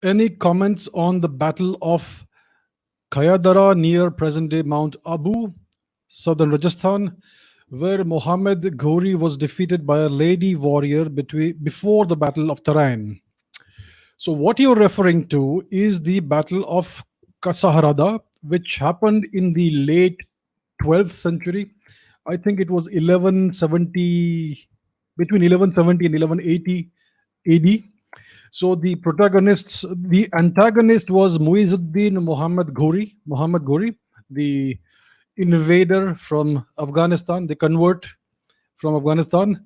Any comments on the Battle of Kayadara near present day Mount Abu, southern Rajasthan, where Mohammad Ghori was defeated by a lady warrior before the Battle of Tarain? So, what you're referring to is the Battle of Kasaharada, which happened in the late 12th century. I think it was 1170, between 1170 and 1180 AD. So the antagonist was Muizuddin Muhammad Ghori, the invader from Afghanistan, the convert from Afghanistan,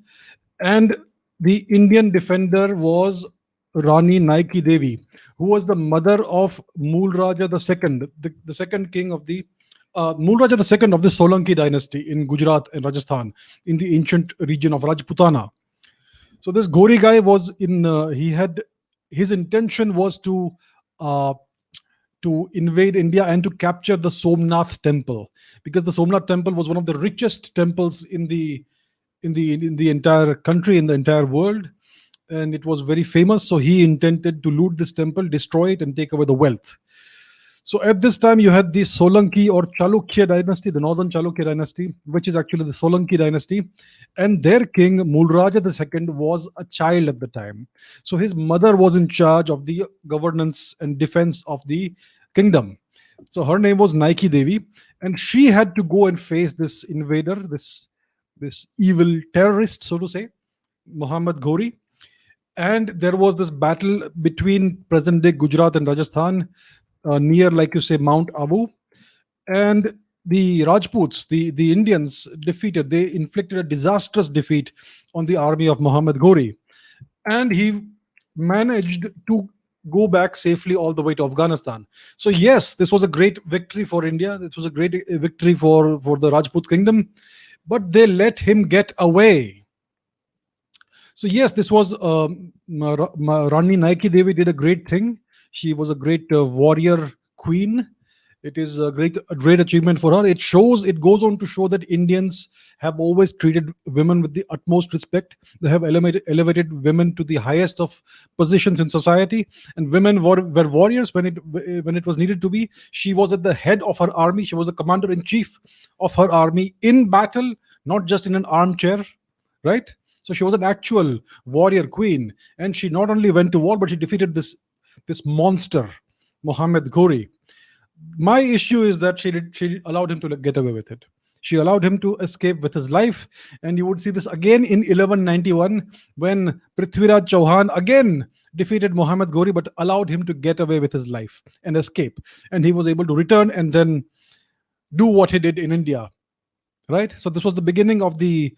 and the Indian defender was Rani Naiki Devi, who was the mother of Mulraja II, the second king of the Mulraja II of the Solanki dynasty in Gujarat and Rajasthan, in the ancient region of Rajputana. So this Ghori guy was in. He had his intention was uh, to invade India and to capture the Somnath temple, because the Somnath temple was one of the richest temples in the entire country, in the entire world, and it was very famous. So he intended to loot this temple, destroy it, and take away the wealth. So at this time, you had the Solanki or Chalukya dynasty, the northern Chalukya dynasty, which is actually the Solanki dynasty, and their king Mulraja II was a child at the time. So his mother was in charge of the governance and defense of the kingdom. So her name was Naiki Devi, and she had to go and face this invader, this evil terrorist, so to say, Muhammad Ghori. And there was this battle between present day Gujarat and Rajasthan, near, like you say, Mount Abu. And the Rajputs, the Indians, they inflicted a disastrous defeat on the army of Muhammad Ghori. And he managed to go back safely all the way to Afghanistan. So, yes, this was a great victory for India. This was a great victory for the Rajput kingdom. But they let him get away. So yes, this was Rani Naiki Devi did a great thing. She was a great warrior queen. It is a great achievement for her. It goes on to show that Indians have always treated women with the utmost respect. They have elevated women to the highest of positions in society, and women were warriors when it was needed to be. She was at the head of her army. She was the commander in chief of her army in battle, not just in an armchair, right? So she was an actual warrior queen, and she not only went to war, but she defeated this monster, Mohammed Ghori. My issue is that she allowed him to get away with it. She allowed him to escape with his life, and you would see this again in 1191 when Prithviraj Chauhan again defeated Mohammed Ghori, but allowed him to get away with his life and escape, and he was able to return and then do what he did in India, right? So this was the beginning of the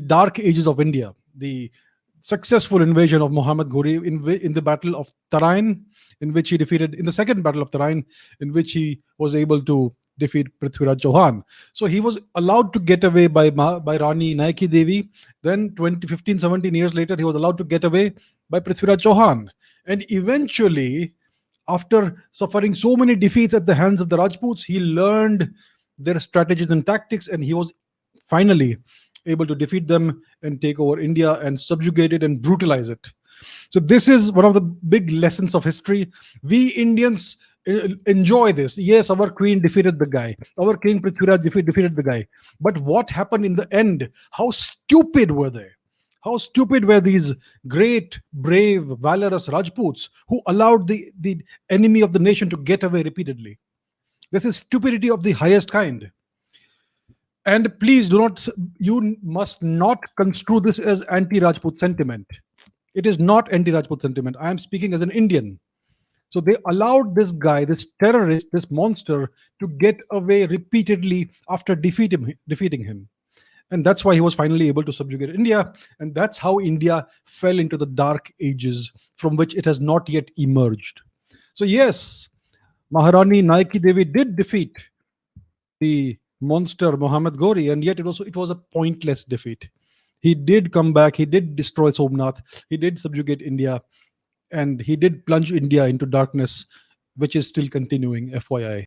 dark ages of India, the successful invasion of Muhammad Ghori in the Battle of Tarain, in which he defeated, in the second Battle of Tarain, in which he was able to defeat Prithviraj Chauhan. So he was allowed to get away by Rani Naiki Devi. Then 17 years later, he was allowed to get away by Prithviraj Chauhan. And eventually, after suffering so many defeats at the hands of the Rajputs, he learned their strategies and tactics, and he was finally able to defeat them and take over India and subjugate it and brutalize it. So this is one of the big lessons of history. We Indians enjoy this. Yes, our queen defeated the guy. Our king Prithviraj defeated the guy. But what happened in the end? How stupid were they? How stupid were these great, brave, valorous Rajputs who allowed the enemy of the nation to get away repeatedly? This is stupidity of the highest kind. And please you must not construe this as anti Rajput sentiment. It is not anti Rajput sentiment. I am speaking as an Indian. So they allowed this guy, this terrorist, this monster, to get away repeatedly after defeating him. And that's why he was finally able to subjugate India. And that's how India fell into the dark ages from which it has not yet emerged. So, yes, Maharani Naiki Devi did defeat the monster Muhammad Ghori, and yet it was a pointless defeat. He did come back, he did destroy Somnath, he did subjugate India, and he did plunge India into darkness, which is still continuing, FYI.